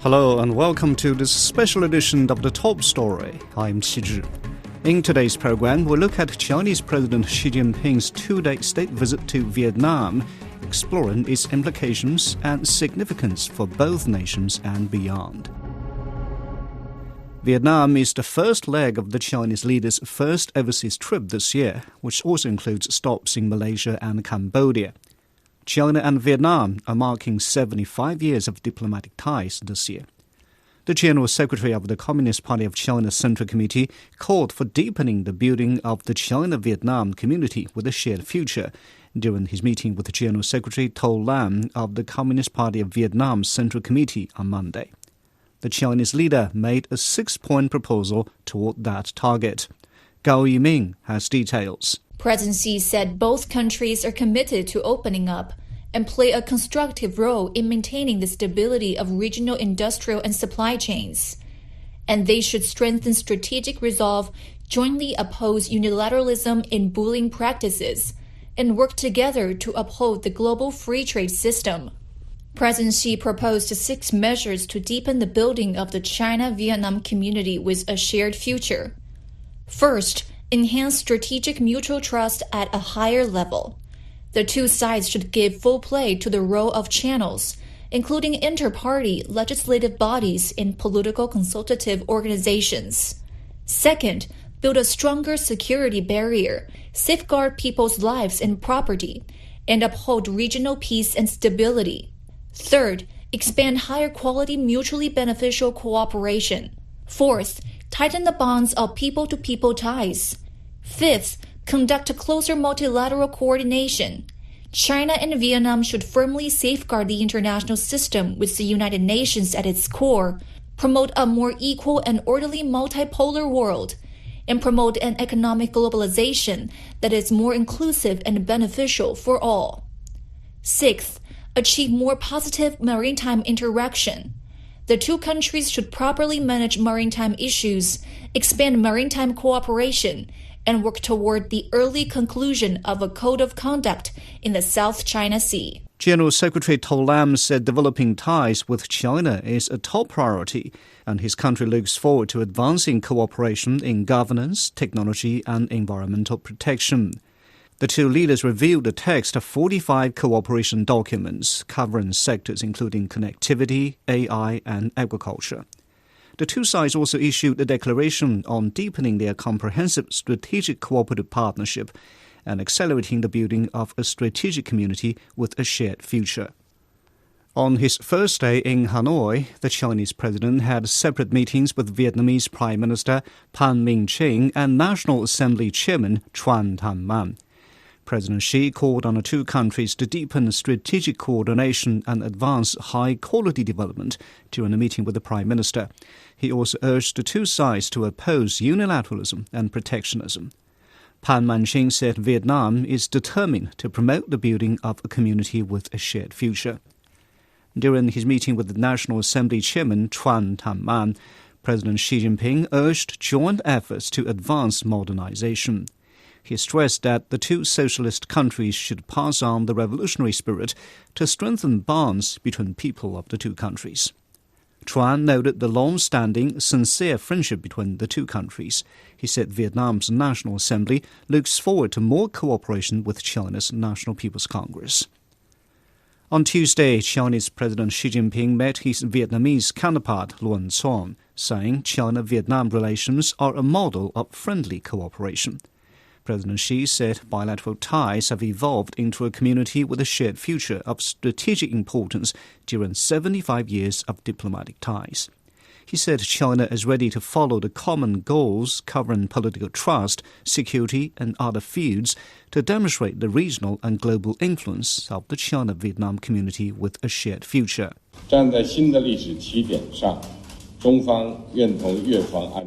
Hello and welcome to this special edition of The Top Story. I'm Qi Zhi. In today's program, we'll look at Chinese President Xi Jinping's two-day state visit to Vietnam, exploring its implications and significance for both nations and beyond. Vietnam is the first leg of the Chinese leader's first overseas trip this year, which also includes stops in Malaysia and Cambodia. China and Vietnam are marking 75 years of diplomatic ties this year. The General Secretary of the Communist Party of China Central Committee called for deepening the building of the China-Vietnam community with a shared future during his meeting with the General Secretary To Lam of the Communist Party of Vietnam Central Committee on Monday. The Chinese leader made a 6-point proposal toward that target. Gao Yiming has details. President Xi said both countries are committed to opening up and play a constructive role in maintaining the stability of regional industrial and supply chains. And they should strengthen strategic resolve, jointly oppose unilateralism in bullying practices, and work together to uphold the global free trade system. President Xi proposed 6 measures to deepen the building of the China-Vietnam community with a shared future. First, enhance strategic mutual trust at a higher level. The two sides should give full play to the role of channels, including inter-party legislative bodies and political consultative organizations. Second, build a stronger security barrier, safeguard people's lives and property, and uphold regional peace and stability. Third, expand higher quality mutually beneficial cooperation. Fourth, tighten the bonds of people-to-people ties. Fifth, conduct a closer multilateral coordination. China and Vietnam should firmly safeguard the international system with the United Nations at its core, promote a more equal and orderly multipolar world, and promote an economic globalization that is more inclusive and beneficial for all. Sixth, achieve more positive maritime interaction. The two countries should properly manage maritime issues, expand maritime cooperation, and work toward the early conclusion of a code of conduct in the South China Sea. General Secretary To Lam said developing ties with China is a top priority, and his country looks forward to advancing cooperation in governance, technology, and environmental protection. The two leaders reviewed the text of 45 cooperation documents covering sectors including connectivity, AI, and agriculture. The two sides also issued a declaration on deepening their comprehensive strategic cooperative partnership and accelerating the building of a strategic community with a shared future. On his first day in Hanoi, the Chinese president had separate meetings with Vietnamese Prime Minister Pham Minh Chinh and National Assembly Chairman Tran Thanh Man. President Xi called on the two countries to deepen strategic coordination and advance high-quality development during a meeting with the Prime Minister. He also urged the two sides to oppose unilateralism and protectionism. Pham Minh Chinh said Vietnam is determined to promote the building of a community with a shared future. During his meeting with the National Assembly Chairman Tran Thanh Man, President Xi Jinping urged joint efforts to advance modernization. He stressed that the two socialist countries should pass on the revolutionary spirit to strengthen bonds between people of the two countries. Tran noted the long-standing, sincere friendship between the two countries. He said Vietnam's National Assembly looks forward to more cooperation with China's National People's Congress. On Tuesday, Chinese President Xi Jinping met his Vietnamese counterpart Luan Thuong, saying China-Vietnam relations are a model of friendly cooperation. President Xi said bilateral ties have evolved into a community with a shared future of strategic importance during 75 years of diplomatic ties. He said China is ready to follow the common goals covering political trust, security, and other fields to demonstrate the regional and global influence of the China-Vietnam community with a shared future.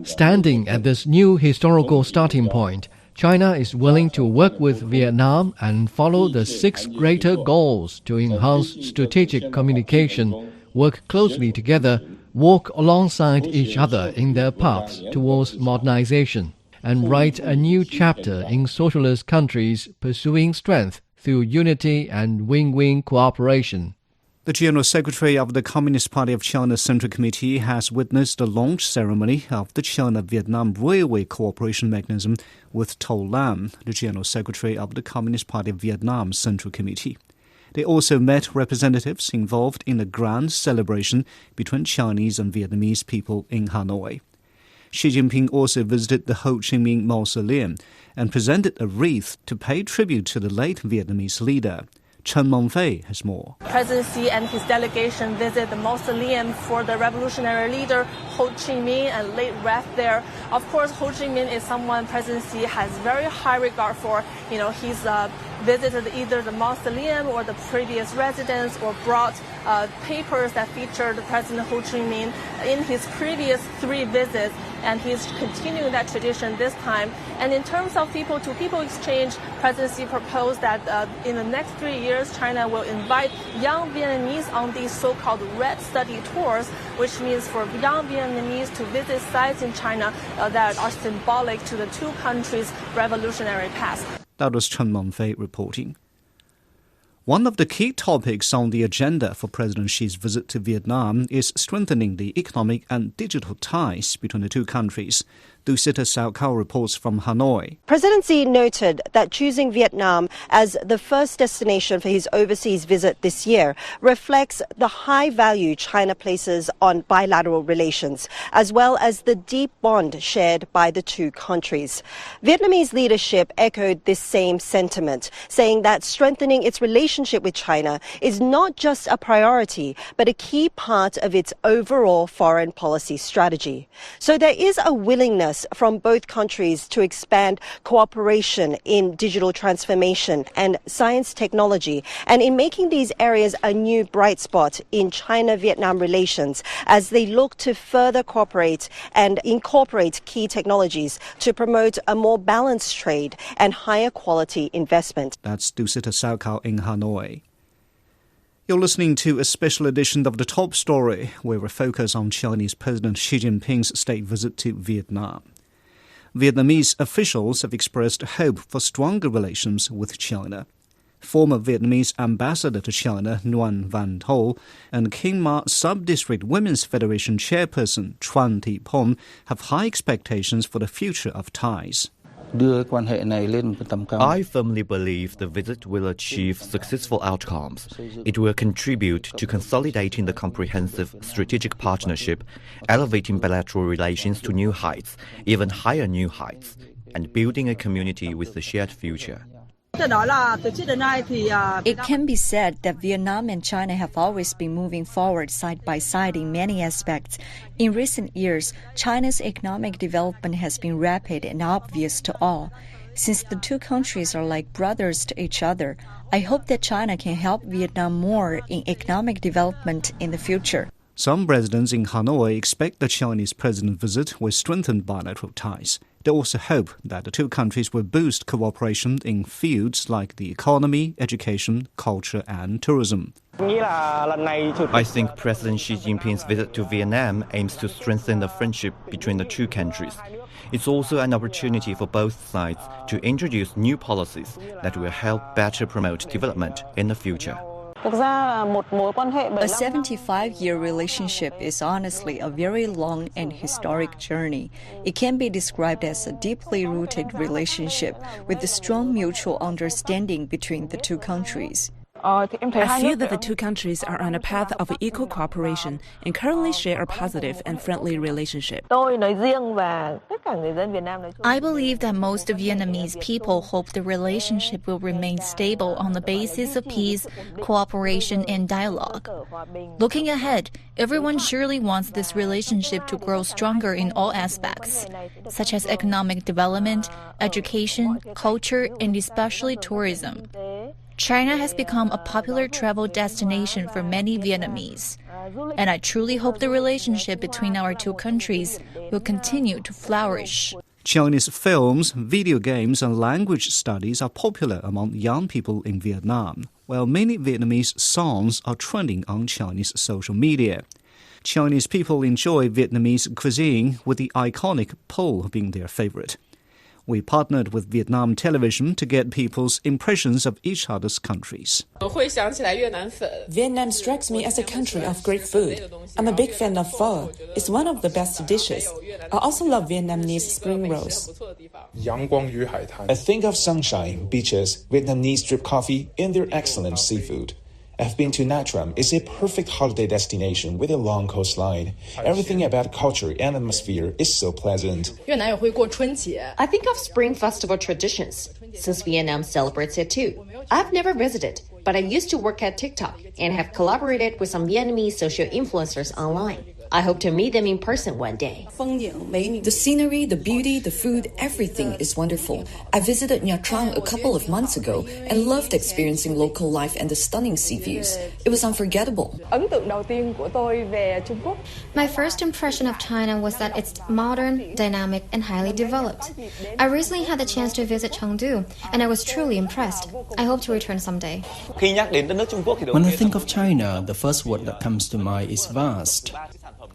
Standing at this new historical starting point, China is willing to work with Vietnam and follow the 6 greater goals to enhance strategic communication, work closely together, walk alongside each other in their paths towards modernization, and write a new chapter in socialist countries pursuing strength through unity and win-win cooperation. The General Secretary of the Communist Party of China Central Committee has witnessed the launch ceremony of the China-Vietnam Railway Cooperation Mechanism with To Lam, the General Secretary of the Communist Party of Vietnam Central Committee. They also met representatives involved in a grand celebration between Chinese and Vietnamese people in Hanoi. Xi Jinping also visited the Ho Chi Minh Mausoleum and presented a wreath to pay tribute to the late Vietnamese leader. Chen Mengfei has more. President Xi and his delegation visit the mausoleum for the revolutionary leader Ho Chi Minh and laid wreath there. Of course, Ho Chi Minh is someone President Xi has very high regard for. He's visited either the mausoleum or the previous residence or brought papers that featured President Ho Chi Minh in his previous 3 visits. And he's continuing that tradition this time. And in terms of people-to-people exchange, President Xi proposed that in the next 3 years, China will invite young Vietnamese on these so-called red study tours, which means for young Vietnamese to visit sites in China that are symbolic to the 2 countries' revolutionary past. That was Chen Mengfei reporting. One of the key topics on the agenda for President Xi's visit to Vietnam is strengthening the economic and digital ties between the 2 countries. Dusita Saokao reports from Hanoi. President Xi noted that choosing Vietnam as the first destination for his overseas visit this year reflects the high value China places on bilateral relations, as well as the deep bond shared by the 2 countries. Vietnamese leadership echoed this same sentiment, saying that strengthening its relationship with China is not just a priority, but a key part of its overall foreign policy strategy. So there is a willingness from both countries to expand cooperation in digital transformation and science technology, and in making these areas a new bright spot in China-Vietnam relations as they look to further cooperate and incorporate key technologies to promote a more balanced trade and higher quality investment. That's Dusita Saokao in Hanoi. You're listening to a special edition of The Top Story, where we focus on Chinese President Xi Jinping's state visit to Vietnam. Vietnamese officials have expressed hope for stronger relations with China. Former Vietnamese ambassador to China, Nguyen Van Tho, and Kinh Ma Sub-District Women's Federation chairperson, Tran Thị Pom, have high expectations for the future of ties. I firmly believe the visit will achieve successful outcomes. It will contribute to consolidating the comprehensive strategic partnership, elevating bilateral relations to new heights, even higher new heights, and building a community with a shared future. It can be said that Vietnam and China have always been moving forward side by side in many aspects. In recent years, China's economic development has been rapid and obvious to all. Since the 2 countries are like brothers to each other, I hope that China can help Vietnam more in economic development in the future. Some residents in Hanoi expect the Chinese president's visit will strengthen bilateral ties. They also hope that the 2 countries will boost cooperation in fields like the economy, education, culture and tourism. I think President Xi Jinping's visit to Vietnam aims to strengthen the friendship between the 2 countries. It's also an opportunity for both sides to introduce new policies that will help better promote development in the future. A 75-year relationship is honestly a very long and historic journey. It can be described as a deeply rooted relationship with a strong mutual understanding between the 2 countries. I feel that the 2 countries are on a path of equal cooperation and currently share a positive and friendly relationship. I believe that most Vietnamese people hope the relationship will remain stable on the basis of peace, cooperation, and dialogue. Looking ahead, everyone surely wants this relationship to grow stronger in all aspects, such as economic development, education, culture, and especially tourism. China has become a popular travel destination for many Vietnamese, and I truly hope the relationship between our 2 countries will continue to flourish. Chinese films, video games and language studies are popular among young people in Vietnam, while many Vietnamese songs are trending on Chinese social media. Chinese people enjoy Vietnamese cuisine, with the iconic po being their favorite. We partnered with Vietnam television to get people's impressions of each other's countries. Vietnam strikes me as a country of great food. I'm a big fan of pho. It's one of the best dishes. I also love Vietnamese spring rolls. I think of sunshine, beaches, Vietnamese drip coffee, and their excellent seafood. I've been to Nha Tram. It's a perfect holiday destination with a long coastline. Everything about culture and atmosphere is so pleasant. I think of Spring Festival traditions, since Vietnam celebrates it too. I've never visited, but I used to work at TikTok and have collaborated with some Vietnamese social influencers online. I hope to meet them in person one day. The scenery, the beauty, the food, everything is wonderful. I visited Nha Trang a couple of months ago and loved experiencing local life and the stunning sea views. It was unforgettable. My first impression of China was that it's modern, dynamic, and highly developed. I recently had the chance to visit Chengdu, and I was truly impressed. I hope to return someday. When I think of China, the first word that comes to mind is vast.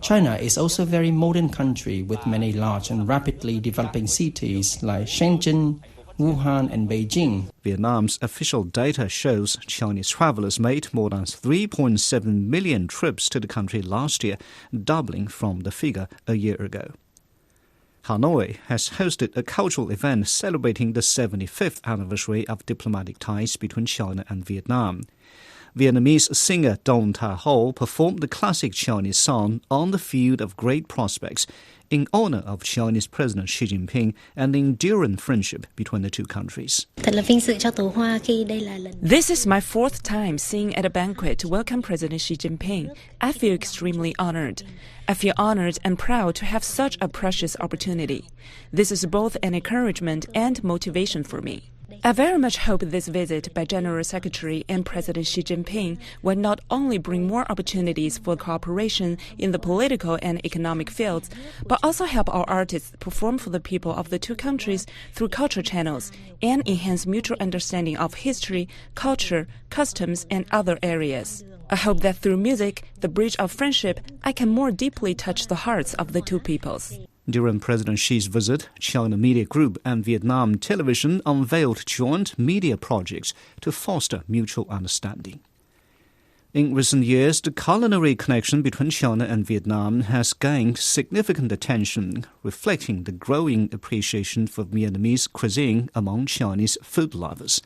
China is also a very modern country with many large and rapidly developing cities like Shenzhen, Wuhan and Beijing. Vietnam's official data shows Chinese travelers made more than 3.7 million trips to the country last year, doubling from the figure a year ago. Hanoi has hosted a cultural event celebrating the 75th anniversary of diplomatic ties between China and Vietnam. Vietnamese singer Don Tha Ho performed the classic Chinese song On the Field of Great Prospects in honor of Chinese President Xi Jinping and the enduring friendship between the two countries. This is my fourth time singing at a banquet to welcome President Xi Jinping. I feel extremely honored. I feel honored and proud to have such a precious opportunity. This is both an encouragement and motivation for me. I very much hope this visit by General Secretary and President Xi Jinping will not only bring more opportunities for cooperation in the political and economic fields, but also help our artists perform for the people of the two countries through culture channels and enhance mutual understanding of history, culture, customs, and other areas. I hope that through music, the bridge of friendship, I can more deeply touch the hearts of the two peoples. During President Xi's visit, China Media Group and Vietnam Television unveiled joint media projects to foster mutual understanding. In recent years, the culinary connection between China and Vietnam has gained significant attention, reflecting the growing appreciation for Vietnamese cuisine among Chinese food lovers.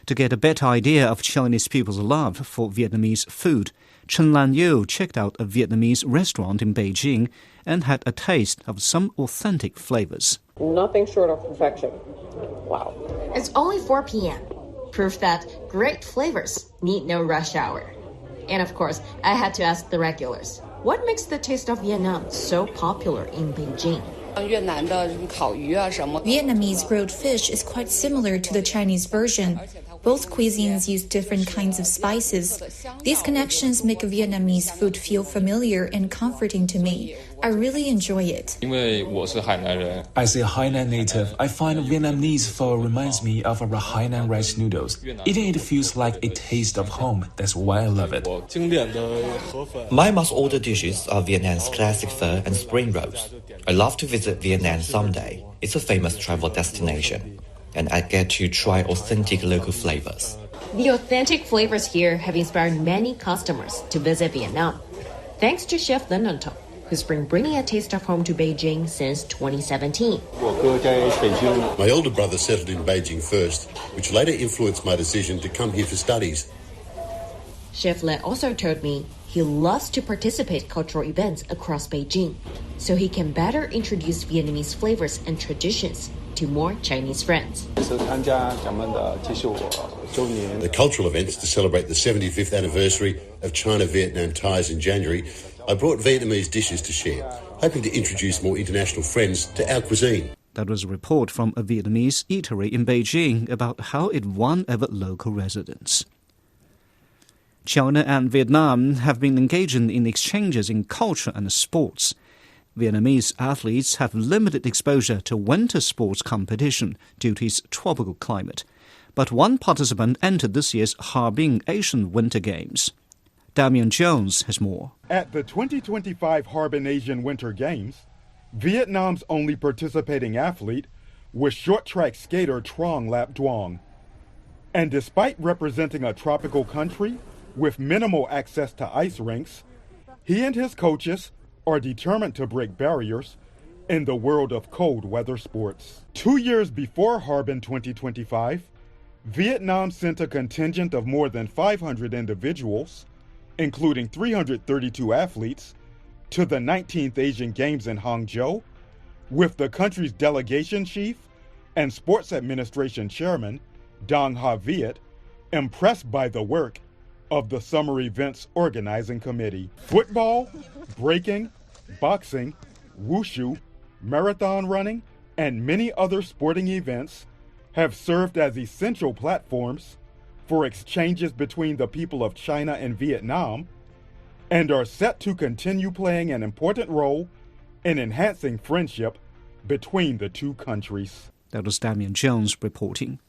To get a better idea of Chinese people's love for Vietnamese food, Chen Lan-yu checked out a Vietnamese restaurant in Beijing and had a taste of some authentic flavors. Nothing short of perfection. Wow. It's only 4 p.m. Proof that great flavors need no rush hour. And of course, I had to ask the regulars, what makes the taste of Vietnam so popular in Beijing? Vietnamese grilled fish is quite similar to the Chinese version. Both cuisines use different kinds of spices. These connections make Vietnamese food feel familiar and comforting to me. I really enjoy it. As a Hainan native, I find Vietnamese pho reminds me of our Hainan rice noodles. Eating it feels like a taste of home. That's why I love it. My must-order dishes are Vietnam's classic pho and spring rolls. I love to visit Vietnam someday. It's a famous travel destination, and I get to try authentic local flavors. The authentic flavors here have inspired many customers to visit Vietnam. Thanks to Chef Lin Nantong, who's been bringing a taste of home to Beijing since 2017. My older brother settled in Beijing first, which later influenced my decision to come here for studies. Chef Lin also told me he loves to participate in cultural events across Beijing, so he can better introduce Vietnamese flavors and traditions to more Chinese friends. The cultural events to celebrate the 75th anniversary of China-Vietnam ties in January, I brought Vietnamese dishes to share, hoping to introduce more international friends to our cuisine. That was a report from a Vietnamese eatery in Beijing about how it won over local residents. China and Vietnam have been engaging in exchanges in culture and sports. Vietnamese athletes have limited exposure to winter sports competition due to its tropical climate. But one participant entered this year's Harbin Asian Winter Games. Damian Jones has more. At the 2025 Harbin Asian Winter Games, Vietnam's only participating athlete with short track skater Trong Lap Duong. And despite representing a tropical country with minimal access to ice rinks, he and his coaches are determined to break barriers in the world of cold weather sports. 2 years before Harbin 2025, Vietnam sent a contingent of more than 500 individuals, including 332 athletes, to the 19th Asian Games in Hangzhou, with the country's delegation chief and sports administration chairman, Dong Ha Viet, impressed by the work of the Summer Events Organizing Committee. Football, breaking, boxing, wushu, marathon running, and many other sporting events have served as essential platforms for exchanges between the people of China and Vietnam and are set to continue playing an important role in enhancing friendship between the two countries. That was Damian Jones reporting.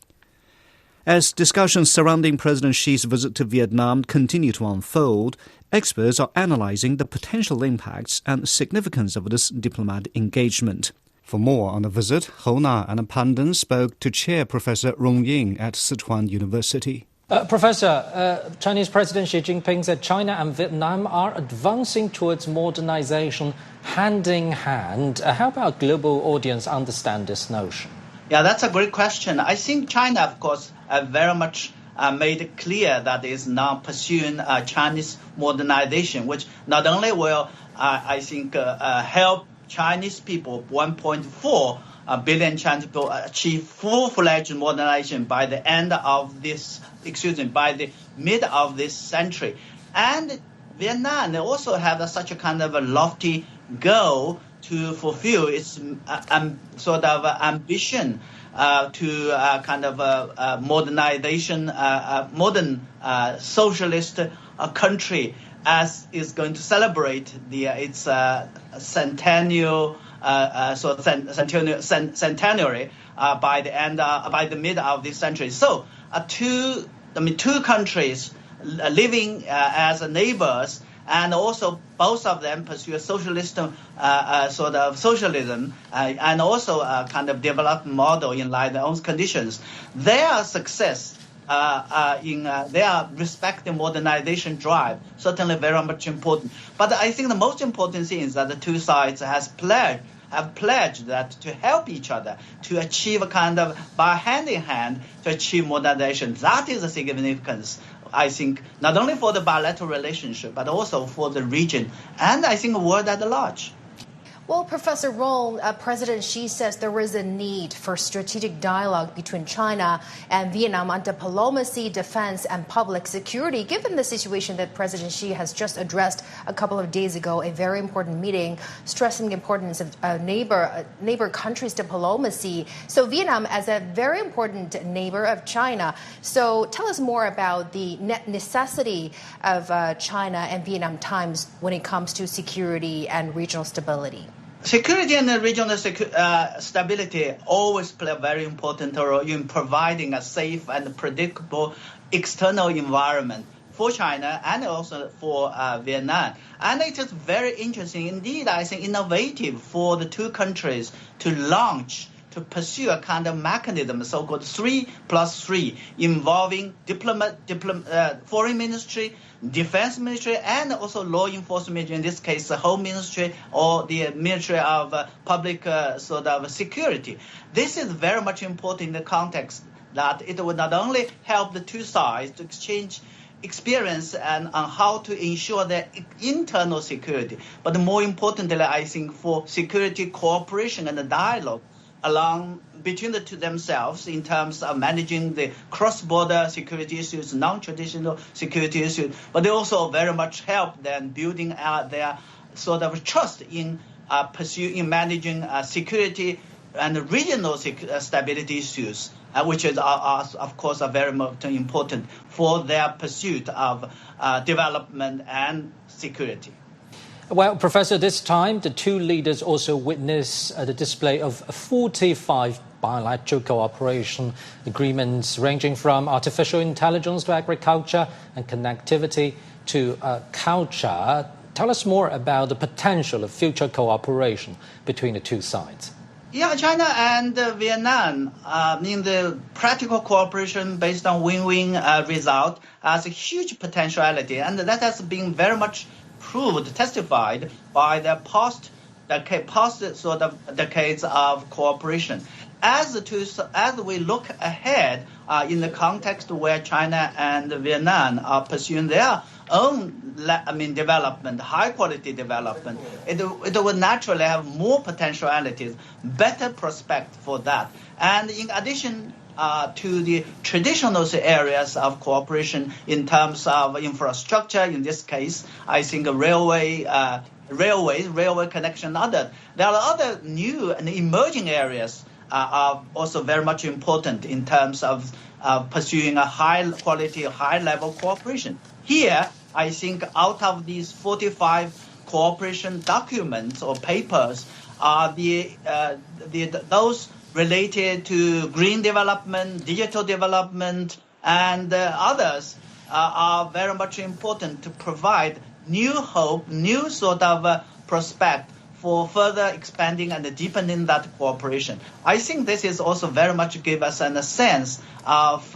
As discussions surrounding President Xi's visit to Vietnam continue to unfold, experts are analyzing the potential impacts and significance of this diplomatic engagement. For more on the visit, Hou Na and Pan Den spoke to Chair Professor Rong Ying at Sichuan University. Professor, Chinese President Xi Jinping said China and Vietnam are advancing towards modernization hand in hand. How about global audience understand this notion? Yeah, that's a great question. I think China, of course, very much made it clear that it is now pursuing Chinese modernization, which not only will, help Chinese people, 1.4 billion Chinese people, achieve full-fledged modernization by the mid of this century. And Vietnam also have such a kind of a lofty goal to fulfill its ambition to modernization, modern socialist country, as is going to celebrate its centenary by the mid of this century. So, two countries living as neighbors, and also both of them pursue a socialist socialism, and also a kind of development model in their own conditions. Their success in their respective modernization drive certainly very much important. But I think the most important thing is that the two sides have pledged that to help each other to achieve a kind of, by hand in hand, to achieve modernization. That is the significance, I think, not only for the bilateral relationship, but also for the region, and I think the world at large. Well, Professor Rong, President Xi says there is a need for strategic dialogue between China and Vietnam on diplomacy, defense, and public security. Given the situation that President Xi has just addressed a couple of days ago, a very important meeting stressing the importance of neighbor countries' diplomacy. So Vietnam as a very important neighbor of China. So tell us more about the necessity of China and Vietnam ties when it comes to security and regional stability. Security and regional stability always play a very important role in providing a safe and predictable external environment for China and also for Vietnam. And it is very interesting, indeed, I think innovative for the two countries to pursue a kind of mechanism, so-called 3+3, involving foreign ministry, defense ministry, and also law enforcement ministry, in this case the Home Ministry or the Ministry of Public Security. This is very much important in the context that it will not only help the two sides to exchange experience and on how to ensure their internal security, but more importantly, I think, for security cooperation and the dialogue along between the two themselves in terms of managing the cross-border security issues, non-traditional security issues, but they also very much help them building their trust in managing security and regional stability issues, which is, of course, are very much important for their pursuit of development and security. Well, Professor, this time the two leaders also witnessed the display of 45 bilateral cooperation agreements ranging from artificial intelligence to agriculture and connectivity to culture. Tell us more about the potential of future cooperation between the two sides. Yeah, China and Vietnam in the practical cooperation based on win-win result has a huge potentiality, and that has been very much proved, testified by the past sort of decades of cooperation. As we look ahead in the context where China and Vietnam are pursuing their own development, high quality development, it will naturally have more potentialities, better prospect for that. And in addition to the traditional areas of cooperation in terms of infrastructure, in this case, I think railway connection, there are other new and emerging areas are also very much important in terms of pursuing a high quality, high level cooperation. Here, I think out of these 45 cooperation documents or papers are those related to green development, digital development, and others are very much important to provide new hope, new sort of prospect for further expanding and deepening that cooperation. I think this is also very much give us a sense of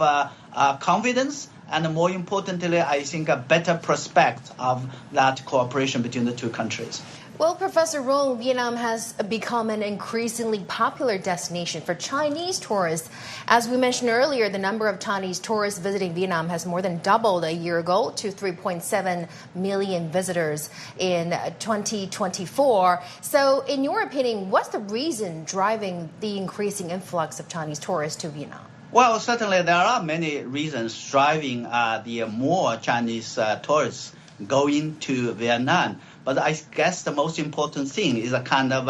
confidence, and more importantly, I think a better prospect of that cooperation between the two countries. Well, Professor Rong, Vietnam has become an increasingly popular destination for Chinese tourists. As we mentioned earlier, the number of Chinese tourists visiting Vietnam has more than doubled a year ago to 3.7 million visitors in 2024. So, in your opinion, what's the reason driving the increasing influx of Chinese tourists to Vietnam? Well, certainly there are many reasons driving the more Chinese tourists going to Vietnam. But I guess the most important thing is the kind of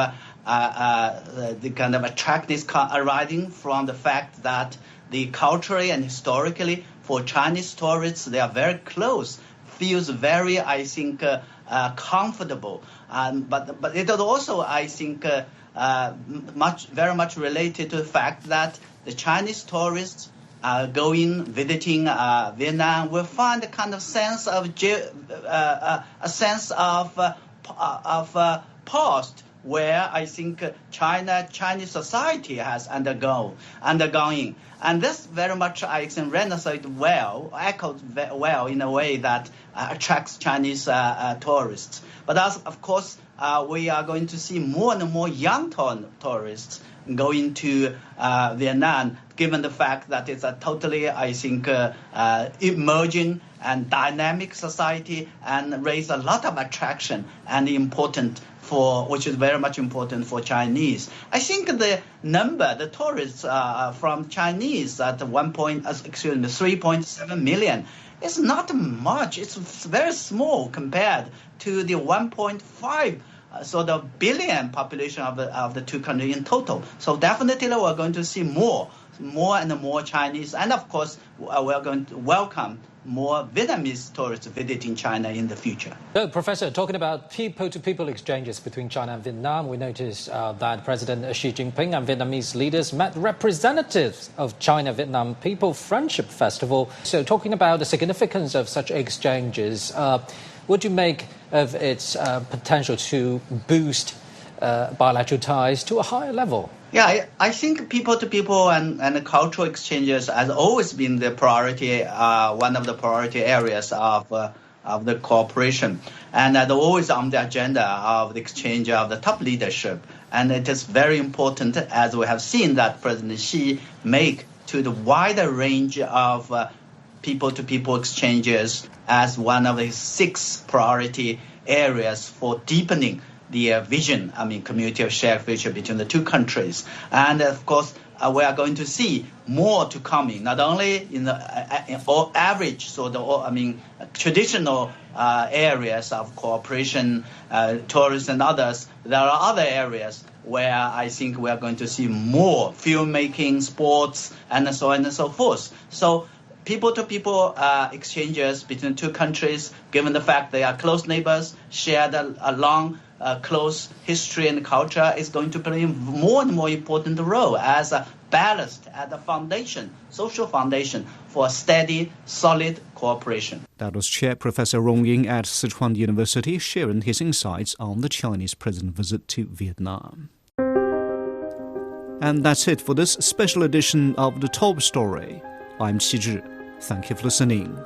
attractiveness arising from the fact that the culturally and historically for Chinese tourists they are very close, feels very comfortable. But it is also I think very much related to the fact that the Chinese tourists visiting Vietnam will find a kind of sense of past where I think Chinese society has undergone, and this very much I think echoed well in a way that attracts Chinese tourists. But of course, we are going to see more and more young tourists going to Vietnam, given the fact that it's a totally, I think, emerging and dynamic society and raise a lot of attraction and which is very much important for Chinese. I think the tourists from Chinese at 3.7 million is not much. It's very small compared to the 1.5 sort of billion population of the two countries in total. So definitely we're going to see more and more Chinese, and of course we're going to welcome more Vietnamese tourists visiting China in the future. So, Professor, talking about people-to-people exchanges between China and Vietnam, we noticed that President Xi Jinping and Vietnamese leaders met representatives of China-Vietnam People Friendship Festival. So, talking about the significance of such exchanges, what do you make of its potential to boost bilateral ties to a higher level? Yeah, I think people-to-people and cultural exchanges has always been the priority, one of the priority areas of the cooperation, and always on the agenda of the exchange of the top leadership. And it is very important, as we have seen, that President Xi make to the wider range of people-to-people exchanges as one of his 6 priority areas for deepening the vision, community of shared future between the two countries. And of course, we are going to see more to coming, not only in the average, traditional areas of cooperation, tourism and others. There are other areas where I think we are going to see more filmmaking, sports, and so on and so forth. So people-to-people exchanges between two countries, given the fact they are close neighbors, share a long, close history and culture, is going to play more and more important role as a ballast, as a foundation, social foundation for steady, solid cooperation. That was Chair Professor Rong Ying at Sichuan University sharing his insights on the Chinese president's visit to Vietnam. And that's it for this special edition of The Top Story. I'm Qi Zhi. Thank you for listening.